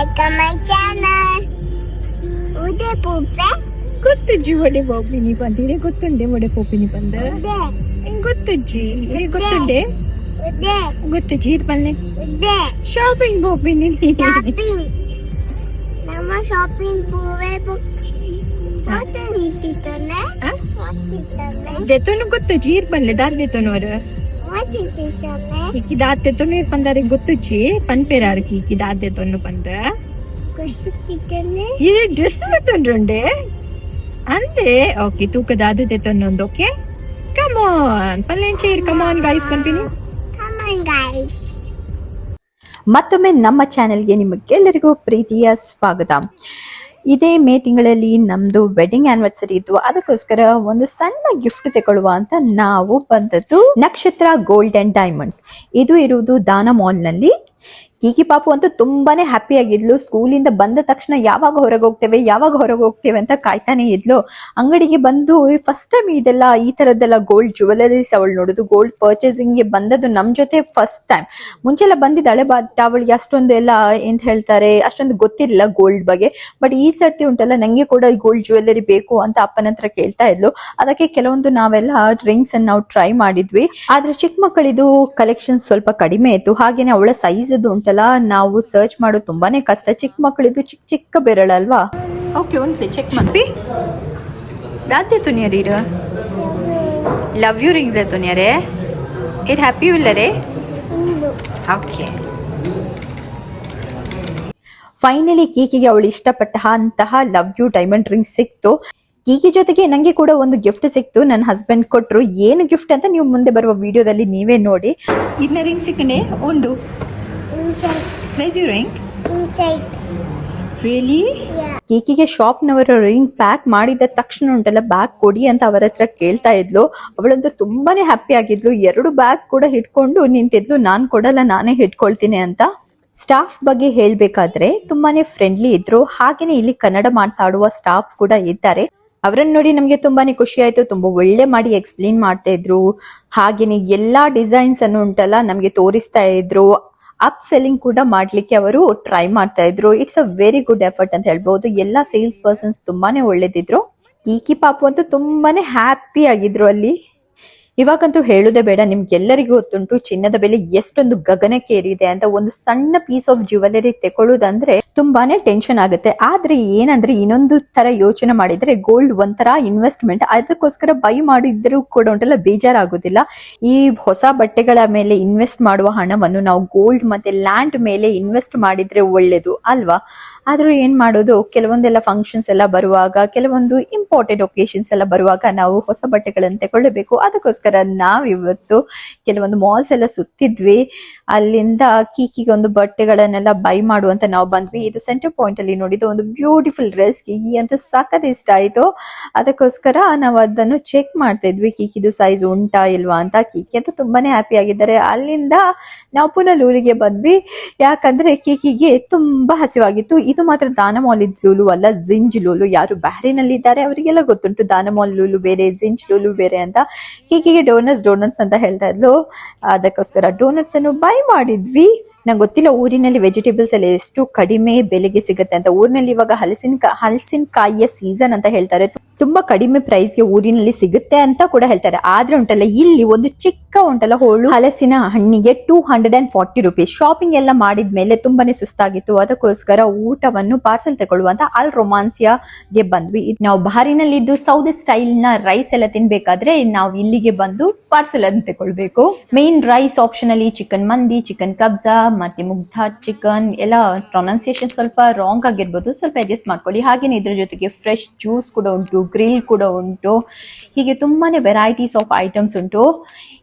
Welcome my channel. Ude puppe. ಗೊತ್ತಜ್ಜಿ ಒಡೆ ಪೋಪಿನಿ ಪಂದಿರೆ ಗೊತ್ತುಂಡೆ ಒಡೆ ಪೋಪಿನಿ ಪಂದ Ude. ಗೊತ್ತಜ್ಜಿ ಗೊತ್ತುಂಡೆ Ude. ಗೊತ್ತಜ್ಜಿ ಪಲ್ಲೆ Ude. ಶಾಪಿಂಗ್ ಪೋಪಿನಿ Shopping. ನಮ್ಮ shopping ಪೂವೆ ಮತ್ತೆ ನಿಂತಿದ್ದಾನೆ. ದೆತೋನು ಗೊತ್ತಜ್ಜಿ ಪಲ್ಲೆ ದಾರ್ ದೆತೋನು ಅವರ ಮತ್ತೆ ನಿಂತಿದ್ದಾನೆ. ಈಕಿ ದಾರ್ ದೆತೋನು ಪಂದಾರೆ ಗೊತ್ತಜ್ಜಿ ಪನ್ಪೇರಾರ್ಕಿ ಈಕಿ ದಾರ್ ದೆತೋನು ಪಂದ ಕುರ್ಸುತ್ತಿದ್ದಾನೆ. ಈ ಡ್ರೆಸ್ ದೆತೋನ್ರುಂಡೆ ಅಂದೆ ಓಕೆ ತೂಕ ದಾದ ದೆತೋನೊಂದು ಓಕೆ ಕಮ್ ಆನ್ ಪಲ್ಲೆನ್ ಚೇರ್ ಕಮ್ ಆನ್ ಗೈಸ್ ಪನ್ಪಿನಿ Come on guys. ಮತ್ತೊಮ್ಮೆ ನಮ್ಮ ಚಾನೆಲ್ಗೆ ನಿಮಗೆಲ್ಲರಿಗೂ ಪ್ರೀತಿಯ ಸ್ವಾಗತ. ಇದೇ ಮೇ ತಿಂಗಳಲ್ಲಿ ನಮ್ದು ವೆಡ್ಡಿಂಗ್ ಆನಿವರ್ಸರಿ ಇತ್ತು. ಅದಕ್ಕೋಸ್ಕರ ಒಂದು ಸಣ್ಣ ಗಿಫ್ಟ್ ತಗೊಳ್ಳುವ ಅಂತ ನಾವು ಬಂದದ್ದು ನಕ್ಷತ್ರ ಗೋಲ್ಡ್ ಅಂಡ್ ಡೈಮಂಡ್ಸ್. ಇದು ಇರುವುದು ದಾನ ಮಾಲ್ ನಲ್ಲಿ. ಕೀಕಿ ಪಾಪು ಅಂತೂ ತುಂಬಾನೇ ಹ್ಯಾಪಿ ಆಗಿದ್ಲು. ಸ್ಕೂಲಿಂದ ಬಂದ ತಕ್ಷಣ ಯಾವಾಗ ಹೊರಗೆ ಹೋಗ್ತೇವೆ ಅಂತ ಕಾಯ್ತಾನೆ ಇದ್ಲು. ಅಂಗಡಿಗೆ ಬಂದು ಫಸ್ಟ್ ಟೈಮ್ ಇದೆಲ್ಲ ಈ ತರದ್ದೆಲ್ಲ ಗೋಲ್ಡ್ ಜ್ಯುವೆಲರೀಸ್ ಅವಳು ನೋಡುದು. ಗೋಲ್ಡ್ ಪರ್ಚೇಸಿಂಗ್ ಗೆ ಬಂದದ್ದು ನಮ್ ಜೊತೆ ಫಸ್ಟ್ ಟೈಮ್. ಮುಂಚೆಲ್ಲ ಬಂದಿದ್ದಾಳೆ, ಬಟ್ ಅವಳಿಗೆ ಅಷ್ಟೊಂದು ಎಲ್ಲ ಎಂತ ಹೇಳ್ತಾರೆ ಅಷ್ಟೊಂದು ಗೊತ್ತಿರಲಿಲ್ಲ ಗೋಲ್ಡ್ ಬಗ್ಗೆ. ಬಟ್ ಈ ಸರ್ತಿ ಉಂಟಲ್ಲ ನಂಗೆ ಕೂಡ ಗೋಲ್ಡ್ ಜ್ಯುವೆಲರಿ ಬೇಕು ಅಂತ ಅಪ್ಪನ ಹತ್ರ ಕೇಳ್ತಾ ಇದ್ಲು. ಅದಕ್ಕೆ ಕೆಲವೊಂದು ನಾವೆಲ್ಲ ರಿಂಗ್ಸ್ ಅನ್ನು ನಾವು ಟ್ರೈ ಮಾಡಿದ್ವಿ. ಆದ್ರೆ ಚಿಕ್ಕ ಮಕ್ಕಳಿದು ಕಲೆಕ್ಷನ್ ಸ್ವಲ್ಪ ಕಡಿಮೆ ಇತ್ತು. ಹಾಗೇನೆ ಅವಳ ಸೈಜ್ ಉಂಟಲ್ಲ ನಾವು ಸರ್ಚ್ ಮಾಡೋದು ತುಂಬಾನೇ ಕಷ್ಟ. ಚಿಕ್ಕ ಮಕ್ಕಳಿದು ಚಿಕ್ಕ ಬೆರಳಲ್ವಾ. ಓಕೆ ಒಂದ್ಸಲಿ ಚೆಕ್ ಮಾಡಿ ದಾದೆ ತುನಿಯರೀರ ಲವ್ ಯು ರಿಂಗ್ ದ ತುನಿಯರೇ ಇದು ಹ್ಯಾಪಿ ಇಲ್ಲರೇ ಓಕೆ. ಫೈನಲಿ ಕೀಕಿಗೆ ಅವಳು ಇಷ್ಟಪಟ್ಟ ಅಂತಹ ಲವ್ ಯು ಡೈಮಂಡ್ ರಿಂಗ್ ಸಿಕ್ತು. ಕೀಕಿ ಜೊತೆಗೆ ನಂಗೆ ಕೂಡ ಒಂದು ಗಿಫ್ಟ್ ಸಿಕ್ತು. ನನ್ನ ಹಸ್ಬೆಂಡ್ ಕೊಟ್ರು. ಏನು ಗಿಫ್ಟ್ ಅಂತ ನೀವು ಮುಂದೆ ಬರುವ ವಿಡಿಯೋದಲ್ಲಿ ನೀವೇ ನೋಡಿ. ಇದನ್ನ ರಿಂಗ್ ಸಿಕ್ಕಂಡೆ ಒಂದು Where's your ring? Inside. Really? Yeah. ಕೀಕಿಗೆ ಶಾಪ್ನವರು ರಿಂಗ್ ಪ್ಯಾಕ್ ಮಾಡಿದ ತಕ್ಷಣ ಉಂಟಲ್ಲ ಬ್ಯಾಗ್ ಕೊಡಿ ಅಂತ ಅವರ ಹತ್ರ ಕೇಳ್ತಾ ಇದ್ಲು. ಅವಳಂತೂ ತುಂಬಾನೇ ಹ್ಯಾಪಿ ಆಗಿದ್ಲು. 2 ಬ್ಯಾಗ್ ಕೂಡ ಹಿಡ್ಕೊಂಡು ನಿಂತಿದ್ಲು. ನಾನ್ ಕೊಡಲ್ಲ, ನಾನೇ ಹಿಡ್ಕೊಳ್ತೀನಿ ಅಂತ. ಸ್ಟಾಫ್ ಬಗ್ಗೆ ಹೇಳ್ಬೇಕಾದ್ರೆ ತುಂಬಾನೇ ಫ್ರೆಂಡ್ಲಿ ಇದ್ರು. ಹಾಗೇನೆ ಇಲ್ಲಿ ಕನ್ನಡ ಮಾತಾಡುವ ಸ್ಟಾಫ್ ಕೂಡ ಇದ್ದಾರೆ. ಅವರನ್ನ ನೋಡಿ ನಮ್ಗೆ ತುಂಬಾನೇ ಖುಷಿ ಆಯ್ತು. ತುಂಬಾ ಒಳ್ಳೆ ಮಾಡಿ ಎಕ್ಸ್ಪ್ಲೇನ್ ಮಾಡ್ತಾ ಇದ್ರು. ಹಾಗೇನೆ ಎಲ್ಲಾ ಡಿಸೈನ್ಸ್ ಅನ್ನು ಉಂಟಲ್ಲ ನಮ್ಗೆ ತೋರಿಸ್ತಾ ಇದ್ರು. ಅಪ್ ಸೆಲ್ಲಿಂಗ್ ಕೂಡ ಮಾಡ್ಲಿಕ್ಕೆ ಅವರು ಟ್ರೈ ಮಾಡ್ತಾ ಇದ್ರು. It's a very good effort ಅಂತ ಹೇಳ್ಬಹುದು. ಎಲ್ಲಾ ಸೇಲ್ಸ್ ಪರ್ಸನ್ಸ್ ತುಂಬಾನೇ ಒಳ್ಳೇದಿದ್ರು. ಕೀಕಿ ಪಾಪು ಅಂತೂ ತುಂಬಾನೇ ಹ್ಯಾಪಿ ಆಗಿದ್ರು ಅಲ್ಲಿ. ಇವಾಗಂತೂ ಹೇಳುದೇ ಬೇಡ, ನಿಮ್ಗೆಲ್ಲರಿಗೂ ಗೊತ್ತುಂಟು ಚಿನ್ನದ ಬೆಲೆ ಎಷ್ಟೊಂದು ಗಗನಕ್ಕೇರಿದೆ ಅಂತ. ಒಂದು ಸಣ್ಣ ಪೀಸ್ ಆಫ್ ಜ್ಯುವೆಲರಿ ತಗೊಳ್ಳೋದಂದ್ರೆ ತುಂಬಾನೇ ಟೆನ್ಷನ್ ಆಗುತ್ತೆ. ಆದ್ರೆ ಏನಂದ್ರೆ ಇನ್ನೊಂದು ತರ ಯೋಚನೆ ಮಾಡಿದ್ರೆ ಗೋಲ್ಡ್ ಒಂಥರ ಇನ್ವೆಸ್ಟ್ಮೆಂಟ್. ಅದಕ್ಕೋಸ್ಕರ ಬೈ ಮಾಡಿದ್ರು ಕೂಡ ಉಂಟಲ್ಲ ಬೇಜಾರಾಗೋದಿಲ್ಲ. ಈ ಹೊಸ ಬಟ್ಟೆಗಳ ಮೇಲೆ ಇನ್ವೆಸ್ಟ್ ಮಾಡುವ ಹಣವನ್ನು ನಾವು ಗೋಲ್ಡ್ ಮತ್ತೆ ಲ್ಯಾಂಡ್ ಮೇಲೆ ಇನ್ವೆಸ್ಟ್ ಮಾಡಿದ್ರೆ ಒಳ್ಳೇದು ಅಲ್ವಾ. ಆದ್ರೂ ಏನ್ ಮಾಡೋದು, ಕೆಲವೊಂದೆಲ್ಲ ಫಂಕ್ಷನ್ಸ್ ಎಲ್ಲ ಬರುವಾಗ, ಕೆಲವೊಂದು ಇಂಪಾರ್ಟೆಂಟ್ ಒಕೇಶನ್ಸ್ ಎಲ್ಲ ಬರುವಾಗ ನಾವು ಹೊಸ ಬಟ್ಟೆಗಳನ್ನು ತಗೊಳ್ಬೇಕು. ಅದಕ್ಕೋಸ್ಕರ ನಾವಿವತ್ತು ಕೆಲವೊಂದು ಮಾಲ್ಸ್ ಎಲ್ಲ ಸುತ್ತಿದ್ವಿ. ಅಲ್ಲಿಂದ ಕೀಕಿಗೆ ಒಂದು ಬಟ್ಟೆಗಳನ್ನೆಲ್ಲ ಬೈ ಮಾಡುವಂತ ನಾವು ಬಂದ್ವಿ. ಇದು ಸೆಂಟರ್ ಪಾಯಿಂಟ್ ಅಲ್ಲಿ ನೋಡಿದ್ದು ಒಂದು ಬ್ಯೂಟಿಫುಲ್ ಡ್ರೆಸ್. ಕೀಕಿ ಅಂತೂ ಸಖತ್ ಇಷ್ಟ ಆಯ್ತು. ಅದಕ್ಕೋಸ್ಕರ ನಾವು ಅದನ್ನು ಚೆಕ್ ಮಾಡ್ತಾ ಇದ್ವಿ, ಕೀಕಿದು ಸೈಜ್ ಉಂಟಾ ಇಲ್ವಾ ಅಂತ. ಕೀಕಿ ಅಂತೂ ತುಂಬಾನೇ ಹ್ಯಾಪಿ ಆಗಿದ್ದಾರೆ. ಅಲ್ಲಿಂದ ನಾವು ಪುನಃ ಲೂಲಿಗೆ ಬಂದ್ವಿ. ಯಾಕಂದ್ರೆ ಕೀಕಿಗೆ ತುಂಬಾ ಹಸಿವಾಗಿತ್ತು. ಇದು ಮಾತ್ರ ದಾನ ಮಾಲ್ ಲೂಲು ಅಲ್ಲ, ಜಿಂಜ್ ಲೂಲು. ಯಾರು ಬ್ಯಾಹ್ರೇನಲ್ಲಿ ಇದ್ದಾರೆ ಅವರಿಗೆಲ್ಲ ಗೊತ್ತುಂಟು ದಾನ ಮಾಲ್ ಲೂಲು ಬೇರೆ, ಜಿಂಜ್ ಲೂಲು ಬೇರೆ ಅಂತ. ಕೀಕಿಗೆ ಡೋನಟ್ಸ್ ಅಂತ ಹೇಳ್ತಾ ಇದ್ಲು. ಅದಕ್ಕೋಸ್ಕರ ಡೋನಟ್ಸ್ ಅನ್ನು ಬೈ ಮಾಡಿದ್ವಿ. ನಂಗೆ ಗೊತ್ತಿಲ್ಲ ಊರಿನಲ್ಲಿ ವೆಜಿಟೇಬಲ್ಸ್ ಎಲ್ಲ ಎಷ್ಟು ಕಡಿಮೆ ಬೆಲೆಗೆ ಸಿಗುತ್ತೆ ಅಂತ. ಊರಿನಲ್ಲಿ ಇವಾಗ ಹಲಸಿನಕಾಯಿಯ ಸೀಸನ್ ಅಂತ ಹೇಳ್ತಾರೆ. ತುಂಬಾ ಕಡಿಮೆ ಪ್ರೈಸ್ಗೆ ಊರಿನಲ್ಲಿ ಸಿಗುತ್ತೆ ಅಂತ ಕೂಡ ಹೇಳ್ತಾರೆ. ಆದ್ರೆ ಉಂಟಲ್ಲ ಇಲ್ಲಿ ಒಂದು ಚಿಕ್ಕ ಉಂಟಲ್ಲ ಹೋಳು ಹಲಸಿನ ಹಣ್ಣಿಗೆ 240 ರೂಪೀಸ್. ಶಾಪಿಂಗ್ ಎಲ್ಲ ಮಾಡಿದ್ಮೇಲೆ ತುಂಬಾನೇ ಸುಸ್ತಾಗಿತ್ತು. ಅದಕ್ಕೋಸ್ಕರ ಊಟವನ್ನು ಪಾರ್ಸೆಲ್ ತಗೊಳ್ಳುವಂತ ಅಲ್ ರೊಮಾನ್ಸಿಯಾಗೆ ಬಂದ್ವಿ. ನಾವು ಬಹರಿನಲ್ಲಿದ್ದು ಸೌದಿ ಸ್ಟೈಲ್ ನ ರೈಸ್ ಎಲ್ಲ ತಿನ್ಬೇಕಾದ್ರೆ ನಾವು ಇಲ್ಲಿಗೆ ಬಂದು ಪಾರ್ಸೆಲ್ ಅನ್ನು ತಗೊಳ್ಬೇಕು. ಮೇನ್ ರೈಸ್ ಆಪ್ಷನ್ ಅಲ್ಲಿ ಚಿಕನ್ ಮಂದಿ, ಚಿಕನ್ ಕಬ್ಜಾ ಮತ್ತೆ ಮುಗ್ಧಾ ಚಿಕನ್ ಎಲ್ಲ ಪ್ರೊನೌನ್ಸಿಯೇಷನ್ ಸ್ವಲ್ಪ ರಾಂಗ್ ಆಗಿರ್ಬೋದು, ಸ್ವಲ್ಪ ಅಡ್ಜಸ್ಟ್ ಮಾಡ್ಕೊಳ್ಳಿ. ಹಾಗೇನೆ ಇದ್ರ ಜೊತೆಗೆ ಫ್ರೆಶ್ ಜ್ಯೂಸ್ ಕೂಡ ಉಂಟು, ಗ್ರಿಲ್ ಕೂಡ ಉಂಟು. ಹೀಗೆ ತುಂಬಾನೇ ವೆರೈಟೀಸ್ ಆಫ್ ಐಟಮ್ಸ್ ಉಂಟು.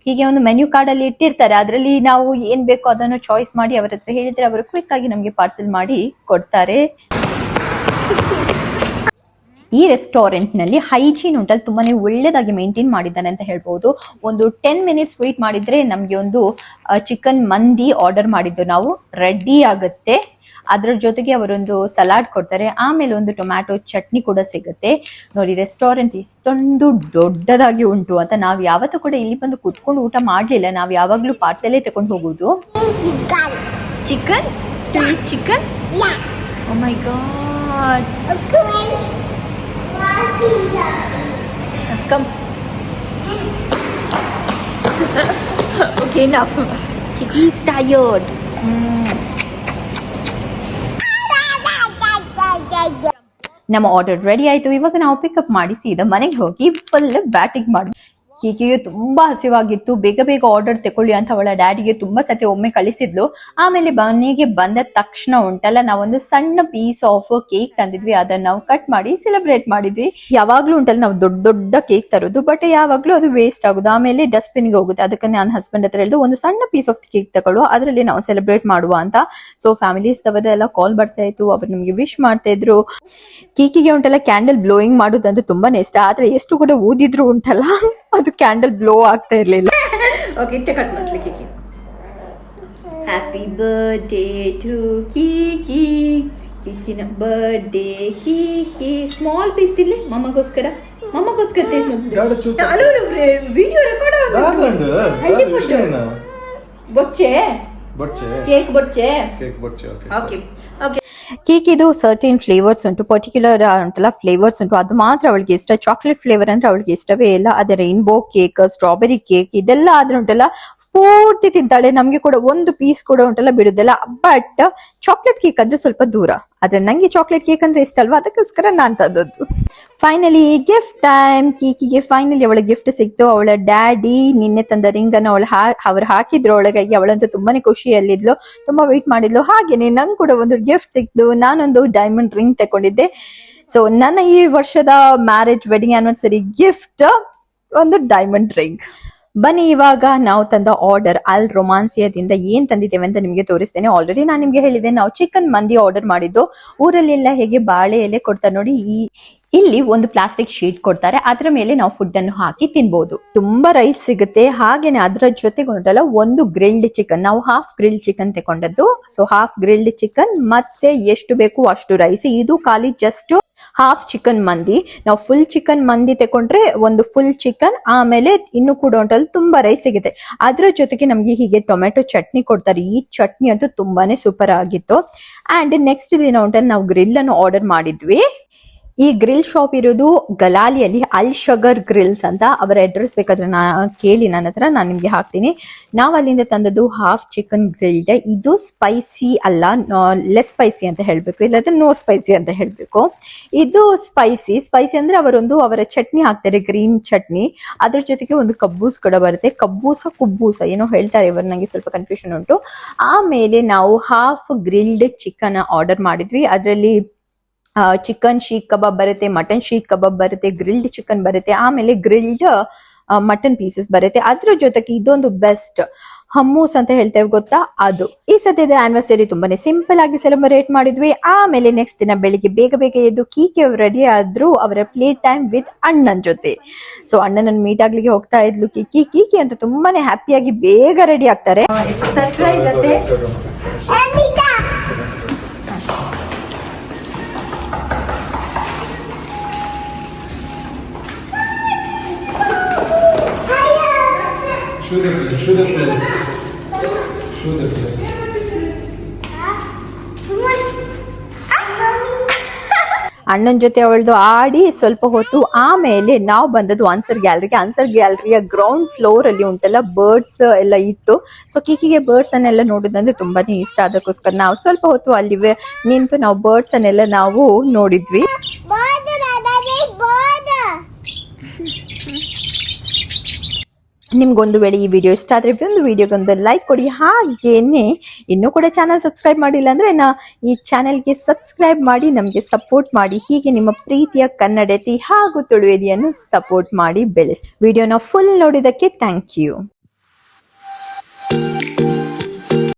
ಹೀಗೆ ಒಂದು ಮೆನ್ಯೂ ಕಾರ್ಡ್ ಅಲ್ಲಿ ಇಟ್ಟಿರ್ತಾರೆ. ಅದರಲ್ಲಿ ನಾವು ಏನ್ ಬೇಕೋ ಅದನ್ನು ಚಾಯ್ಸ್ ಮಾಡಿ ಅವರ ಹತ್ರ ಹೇಳಿದ್ರೆ ಅವರು ಕ್ವಿಕ್ ಆಗಿ ನಮ್ಗೆ ಪಾರ್ಸೆಲ್ ಮಾಡಿ ಕೊಡ್ತಾರೆ. ಈ ರೆಸ್ಟೋರೆಂಟ್ ನಲ್ಲಿ ಹೈಜೀನ್ ಉಂಟಲ್ಲಿ ತುಂಬಾನೇ ಒಳ್ಳೇದಾಗಿ ಮೇಂಟೈನ್ ಮಾಡಿದ್ದಾನೆ ಅಂತ ಹೇಳ್ಬಹುದು. ಒಂದು 10 ಮಿನಿಟ್ಸ್ ವೇಟ್ ಮಾಡಿದ್ರೆ ನಮ್ಗೆ ಒಂದು ಚಿಕನ್ ಮಂದಿ ಆರ್ಡರ್ ಮಾಡಿದ್ದು ನಾವು ರೆಡಿ ಆಗುತ್ತೆ. ಅದರ ಜೊತೆಗೆ ಅವರೊಂದು ಸಲಾಡ್ ಕೊಡ್ತಾರೆ. ಆಮೇಲೆ ಒಂದು ಟೊಮ್ಯಾಟೊ ಚಟ್ನಿ ಕೂಡ ಸಿಗುತ್ತೆ. ನೋಡಿ ರೆಸ್ಟೋರೆಂಟ್ ಇಷ್ಟೊಂದು ದೊಡ್ಡದಾಗಿ ಉಂಟು ಅಂತ. ನಾವು ಯಾವತ್ತೂ ಕೂಡ ಇಲ್ಲಿ ಬಂದು ಕುತ್ಕೊಂಡು ಊಟ ಮಾಡ್ಲಿಲ್ಲ. ನಾವು ಯಾವಾಗ್ಲೂ ಪಾರ್ಸೆಲೇ ತಗೊಂಡು ಹೋಗುದು. Chicken. Chicken to eat chicken. Oh my god. Okay. Walking doggy. Come. Okay, enough. Kiki is tired. ನಮ್ಮ ಆರ್ಡರ್ ರೆಡಿ ಆಯ್ತು. ಇವಾಗ ನಾವು ಪಿಕಪ್ ಮಾಡಿ ಸೀದಾ ಮನೆಗೆ ಹೋಗಿ ಫುಲ್ ಬ್ಯಾಟಿಂಗ್ ಮಾಡಿ. ಕೀಕಿಗೆ ತುಂಬಾ ಹಸಿವಾಗಿತ್ತು, ಬೇಗ ಬೇಗ ಆರ್ಡರ್ ತಗೊಳ್ಳಿ ಅಂತ ಅವಳ ಡ್ಯಾಡಿಗೆ ತುಂಬಾ ಸತಿ ಒಮ್ಮೆ ಕಳಿಸಿದ್ಲು. ಆಮೇಲೆ ಮನೆಗೆ ಬಂದ ತಕ್ಷಣ ಉಂಟಲ್ಲ, ನಾವೊಂದು ಸಣ್ಣ ಪೀಸ್ ಆಫ್ ಕೇಕ್ ತಂದಿದ್ವಿ, ಅದನ್ನ ನಾವು ಕಟ್ ಮಾಡಿ ಸೆಲೆಬ್ರೇಟ್ ಮಾಡಿದ್ವಿ. ಯಾವಾಗ್ಲೂ ಉಂಟಲ್ಲ ನಾವು ದೊಡ್ಡ ದೊಡ್ಡ ಕೇಕ್ ತರೋದು, ಬಟ್ ಯಾವಾಗ್ಲೂ ಅದು ವೇಸ್ಟ್ ಆಗುದು, ಆಮೇಲೆ ಡಸ್ಟ್ಬಿನ್ ಗೆ ಹೋಗುತ್ತೆ. ಅದಕ್ಕೆ ನಾನು ಹಸ್ಬೆಂಡ್ ಹತ್ರ ಹೇಳಿದ್ದು ಒಂದು ಸಣ್ಣ ಪೀಸ್ ಆಫ್ ಕೇಕ್ ತಗೊಳ್ಳುವ, ಅದರಲ್ಲಿ ನಾವು ಸೆಲೆಬ್ರೇಟ್ ಮಾಡುವ ಅಂತ. ಸೊ ಫ್ಯಾಮಿಲೀಸ್ ಅವರೆಲ್ಲ ಕಾಲ್ ಬರ್ತಾ ಇತ್ತು, ಅವ್ರು ನಮ್ಗೆ ವಿಶ್ ಮಾಡ್ತಾ ಇದ್ರು. ಕೇಕಿಗೆ ಉಂಟಲ್ಲ ಕ್ಯಾಂಡಲ್ ಬ್ಲೋಯಿಂಗ್ ಮಾಡೋದಂದ್ರೆ ತುಂಬಾನೇ ಇಷ್ಟ, ಆದ್ರೆ ಎಷ್ಟು ಕೂಡ ಊದಿದ್ರು ಉಂಟಲ್ಲ ಅದು ಕ್ಯಾಂಡಲ್ ಬ್ಲೋ ಆಗ್ತಾ ಇರ್ಲಿಲ್ಲ. ಓಕೆ, ಇತ್ತೆ ಕಟ್ ಮಾಡ್ಲಿ ಕೇಕಿ. ಹ್ಯಾಪಿ ಬರ್ಡೇ ಟು ಕೀಕಿ, ಕೀಕಿನ ಬರ್ಡೇ ಕೀಕಿ. ಸ್ಮಾಲ್ ಪೀಸ್ ಇಲ್ಲಿ ಮಮ್ಮಗೋಸ್ಕರ ವಿಡಿಯೋ ರೆಕಾರ್ಡ್ ಬೊಚ್ಚೆ ಕೇಕ್ ಬೊಚ್ಚೆ. Okay okay. ಕೇಕಿದು ಸರ್ಟೇನ್ ಫ್ಲೇವರ್ಸ್ ಉಂಟು, ಪರ್ಟಿಕ್ಯುಲರ್ ಉಂಟಲ್ಲ ಫ್ಲೇವರ್ಸ್ ಉಂಟು, ಅದು ಮಾತ್ರ ಅವಳಿಗೆ ಇಷ್ಟ. ಚಾಕ್ಲೇಟ್ ಫ್ಲೇವರ್ ಅಂದ್ರೆ ಅವಳಿಗೆ ಇಷ್ಟವೇ ಇಲ್ಲ. ಅದೇ ರೈನ್ಬೋ ಕೇಕ್, ಸ್ಟ್ರಾಬೆರಿ ಕೇಕ್ ಇದೆಲ್ಲ ಆದ್ರೆ ಉಂಟಲ್ಲ ಪೂರ್ತಿ ತಿಂತಾಳೆ. ನಮ್ಗೆ ಕೂಡ ಒಂದು ಪೀಸ್ ಕೂಡ ಉಂಟಲ್ಲ ಬಿಡುದಿಲ್ಲ. ಬಟ್ ಚಾಕ್ಲೇಟ್ ಕೇಕ್ ಅಂದ್ರೆ ಸ್ವಲ್ಪ ದೂರ, ಆದ್ರೆ ನಂಗೆ ಚಾಕ್ಲೇಟ್ ಕೇಕ್ ಅಂದ್ರೆ ಇಷ್ಟ ಅಲ್ವಾ, ಅದಕ್ಕೋಸ್ಕರ ನಾನ್ ತಂದದ್ದು. Finally gift time. ಕೀಕಿಗೆ ಫೈನಲಿ ಅವಳ ಗಿಫ್ಟ್ ಸಿಕ್ತು. ಅವಳ ಡ್ಯಾಡಿ ನಿನ್ನೆ ತಂದ ರಿಂಗ್ ಅನ್ನು ಅವ್ರು ಹಾಕಿದ್ರು ಒಳಗಾಗಿ. ಅವಳಂತೂ ತುಂಬಾನೇ ಖುಷಿಯಲ್ಲಿದ್ಲು, ತುಂಬಾ ವೇಟ್ ಮಾಡಿದ್ಲು. ಹಾಗೇನೆ ನಂಗೆ ಕೂಡ ಒಂದು ಗಿಫ್ಟ್ ಸಿಕ್ತು, ನಾನೊಂದು ಡೈಮಂಡ್ ರಿಂಗ್ ತಗೊಂಡಿದ್ದೆ. ಸೊ ನನ್ನ ಈ ವರ್ಷದ ಮ್ಯಾರೇಜ್ ವೆಡ್ಡಿಂಗ್ ಆನಿವರ್ಸರಿ ಗಿಫ್ಟ್ ಒಂದು ಡೈಮಂಡ್ ರಿಂಗ್. ಬನ್ನಿ ಇವಾಗ ನಾವು ತಂದ ಆರ್ಡರ್ ಅಲ್ ರೊಮಾನ್ಸಿಯಾದಿಂದ ಏನ್ ತಂದಿದ್ದೇವೆ ಅಂತ ನಿಮ್ಗೆ ತೋರಿಸ್ತೇನೆ. ಆಲ್ರೆಡಿ ನಾನು ನಿಮ್ಗೆ ಹೇಳಿದ್ದೆ, ನಾವು ಚಿಕನ್ ಮಂದಿ ಆರ್ಡರ್ ಮಾಡಿದ್ದು. ಊರಲ್ಲೆಲ್ಲ ಹೇಗೆ ಬಾಳೆ ಎಲೆ ಕೊಡ್ತಾರೆ ನೋಡಿ, ಇಲ್ಲಿ ಒಂದು ಪ್ಲಾಸ್ಟಿಕ್ ಶೀಟ್ ಕೊಡ್ತಾರೆ, ಅದರ ಮೇಲೆ ನಾವು ಫುಡ್ ಅನ್ನು ಹಾಕಿ ತಿನ್ಬಹುದು. ತುಂಬಾ ರೈಸ್ ಸಿಗುತ್ತೆ. ಹಾಗೇನೆ ಅದರ ಜೊತೆಗೆ ಉಂಟಲ್ಲ ಒಂದು ಗ್ರಿಲ್ಡ್ ಚಿಕನ್, ನಾವು ಹಾಫ್ ಗ್ರಿಲ್ಡ್ ಚಿಕನ್ ತಗೊಂಡದ್ದು. ಸೊ ಹಾಫ್ ಗ್ರಿಲ್ಡ್ ಚಿಕನ್ ಮತ್ತೆ ಎಷ್ಟು ಬೇಕು ಅಷ್ಟು ರೈಸ್. ಇದು ಖಾಲಿ ಜಸ್ಟ್ ಹಾಫ್ ಚಿಕನ್ ಮಂದಿ. ನಾವು ಫುಲ್ ಚಿಕನ್ ಮಂದಿ ತಕೊಂಡ್ರೆ ಒಂದು ಫುಲ್ ಚಿಕನ್, ಆಮೇಲೆ ಇನ್ನು ಕೂಡ ಉಂಟಲ್ಲ ತುಂಬಾ ರೈಸ್ ಸಿಗುತ್ತೆ. ಅದ್ರ ಜೊತೆಗೆ ನಮ್ಗೆ ಹೀಗೆ ಟೊಮೆಟೊ ಚಟ್ನಿ ಕೊಡ್ತಾರೆ. ಈ ಚಟ್ನಿ ಅಂತೂ ತುಂಬಾನೇ ಸೂಪರ್ ಆಗಿತ್ತು. ಅಂಡ್ ನೆಕ್ಸ್ಟ್ ದಿನ ಉಂಟಲ್ಲ ನಾವು ಗ್ರಿಲ್ ಅನ್ನು ಆರ್ಡರ್ ಮಾಡಿದ್ವಿ. ಈ ಗ್ರಿಲ್ ಶಾಪ್ ಇರೋದು ಗಲಾಲಿಯಲ್ಲಿ, ಅಲ್ ಶಗರ್ ಗ್ರಿಲ್ಸ್ ಅಂತ. ಅವರ ಅಡ್ರೆಸ್ ಬೇಕಾದ್ರೆ ಕೇಳಿ ನನ್ನ ಹತ್ರ, ನಾನು ನಿಮ್ಗೆ ಹಾಕ್ತೀನಿ. ನಾವು ಅಲ್ಲಿಂದ ತಂದದ್ದು ಹಾಫ್ ಚಿಕನ್ ಗ್ರಿಲ್ಡ್. ಇದು ಸ್ಪೈಸಿ ಅಲ್ಲ, ಲೆಸ್ ಸ್ಪೈಸಿ ಅಂತ ಹೇಳ್ಬೇಕು, ಇಲ್ಲಾಂದ್ರೆ ನೋ ಸ್ಪೈಸಿ ಅಂತ ಹೇಳ್ಬೇಕು. ಇದು ಸ್ಪೈಸಿ ಅಂದ್ರೆ ಅವರ ಚಟ್ನಿ ಹಾಕ್ತಾರೆ, ಗ್ರೀನ್ ಚಟ್ನಿ. ಅದ್ರ ಜೊತೆಗೆ ಒಂದು ಕಬ್ಬೂಸ್ ಕೂಡ ಬರುತ್ತೆ, ಕುಬ್ಬೂಸ ಏನೋ ಹೇಳ್ತಾರೆ ಇವರು, ನಂಗೆ ಸ್ವಲ್ಪ ಕನ್ಫ್ಯೂಷನ್ ಉಂಟು. ಆಮೇಲೆ ನಾವು ಹಾಫ್ ಗ್ರಿಲ್ಡ್ ಚಿಕನ್ ಆರ್ಡರ್ ಮಾಡಿದ್ವಿ. ಅದರಲ್ಲಿ ಚಿಕನ್ ಶೀಕ್ ಕಬಾಬ್ ಬರುತ್ತೆ, ಮಟನ್ ಶೀಕ್ ಕಬಾಬ್ ಬರುತ್ತೆ, ಗ್ರಿಲ್ಡ್ ಚಿಕನ್ ಬರುತ್ತೆ, ಆಮೇಲೆ ಗ್ರಿಲ್ಡ್ ಮಟನ್ ಪೀಸಸ್ ಬರುತ್ತೆ. ಅದ್ರ ಜೊತೆಗೆ ಇದೊಂದು ಬೆಸ್ಟ್ ಹಮ್ಮೂಸ್ ಅಂತ ಹೇಳ್ತೇವೆ ಗೊತ್ತಾ, ಅದು. ಈ ಸದ್ಯದ ಆನಿವರ್ಸರಿ ತುಂಬಾನೇ ಸಿಂಪಲ್ ಆಗಿ ಸೆಲೆಬ್ರೇಟ್ ಮಾಡಿದ್ವಿ. ಆಮೇಲೆ ನೆಕ್ಸ್ಟ್ ದಿನ ಬೆಳಿಗ್ಗೆ ಬೇಗ ಎದ್ದು ಕೀಕಿ ಅವ್ರು ರೆಡಿ ಆದ್ರು, ಅವರ ಪ್ಲೇ ಟೈಮ್ ವಿತ್ ಅಣ್ಣನ ಜೊತೆ. ಸೊ ಅಣ್ಣನನ್ನು ಮೀಟ್ ಆಗ್ಲಿಕ್ಕೆ ಹೋಗ್ತಾ ಇದ್ಲು ಕೀಕಿ ಅಂತ ತುಂಬಾನೇ ಹ್ಯಾಪಿಯಾಗಿ ಬೇಗ ರೆಡಿ ಆಗ್ತಾರೆ. ಸರ್ಪ್ರೈಸ್ ಅತ್ತೆ. Show the play. ಅಣ್ಣನ ಜೊತೆ ಅವಳದು ಆಡಿ ಸ್ವಲ್ಪ ಹೊತ್ತು. ಆಮೇಲೆ ನಾವು ಬಂದದ್ದು ಆನ್ಸರ್ ಗ್ಯಾಲರಿಯ ಗ್ರೌಂಡ್ ಫ್ಲೋರ್ ಅಲ್ಲಿ ಉಂಟಲ್ಲ ಬರ್ಡ್ಸ್ ಎಲ್ಲ ಇತ್ತು. ಸೊ ಕೀಕಿಗೆ ಬರ್ಡ್ಸ್ ಅನ್ನೆಲ್ಲ ನೋಡೋದಂದ್ರೆ ತುಂಬಾನೇ ಇಷ್ಟ, ಅದಕ್ಕೋಸ್ಕರ ನಾವು ಸ್ವಲ್ಪ ಹೊತ್ತು ಅಲ್ಲಿ ನಿಂತು ನಾವು ಬರ್ಡ್ಸ್ ಅನ್ನೆಲ್ಲ ನಾವು ನೋಡಿದ್ವಿ. ನಿಮ್ಗೊಂದು ವೇಳೆ ಈ ವಿಡಿಯೋ ಇಷ್ಟ ಆದ್ರೆ ಒಂದು ವಿಡಿಯೋಗೊಂದು ಲೈಕ್ ಕೊಡಿ. ಹಾಗೇನೆ ಇನ್ನೂ ಕೂಡ ಚಾನಲ್ ಸಬ್ಸ್ಕ್ರೈಬ್ ಮಾಡಿಲ್ಲ ಅಂದ್ರೆ ಈ ಚಾನೆಲ್ಗೆ ಸಬ್ಸ್ಕ್ರೈಬ್ ಮಾಡಿ ನಮಗೆ ಸಪೋರ್ಟ್ ಮಾಡಿ. ಹೀಗೆ ನಿಮ್ಮ ಪ್ರೀತಿಯ ಕನ್ನಡತಿ ಹಾಗೂ ತುಳುವೆದಿಯನ್ನು ಸಪೋರ್ಟ್ ಮಾಡಿ ಬೆಳೆಸಿ. ವಿಡಿಯೋನ ಫುಲ್ ನೋಡಿದಕ್ಕೆ ಥ್ಯಾಂಕ್ ಯು.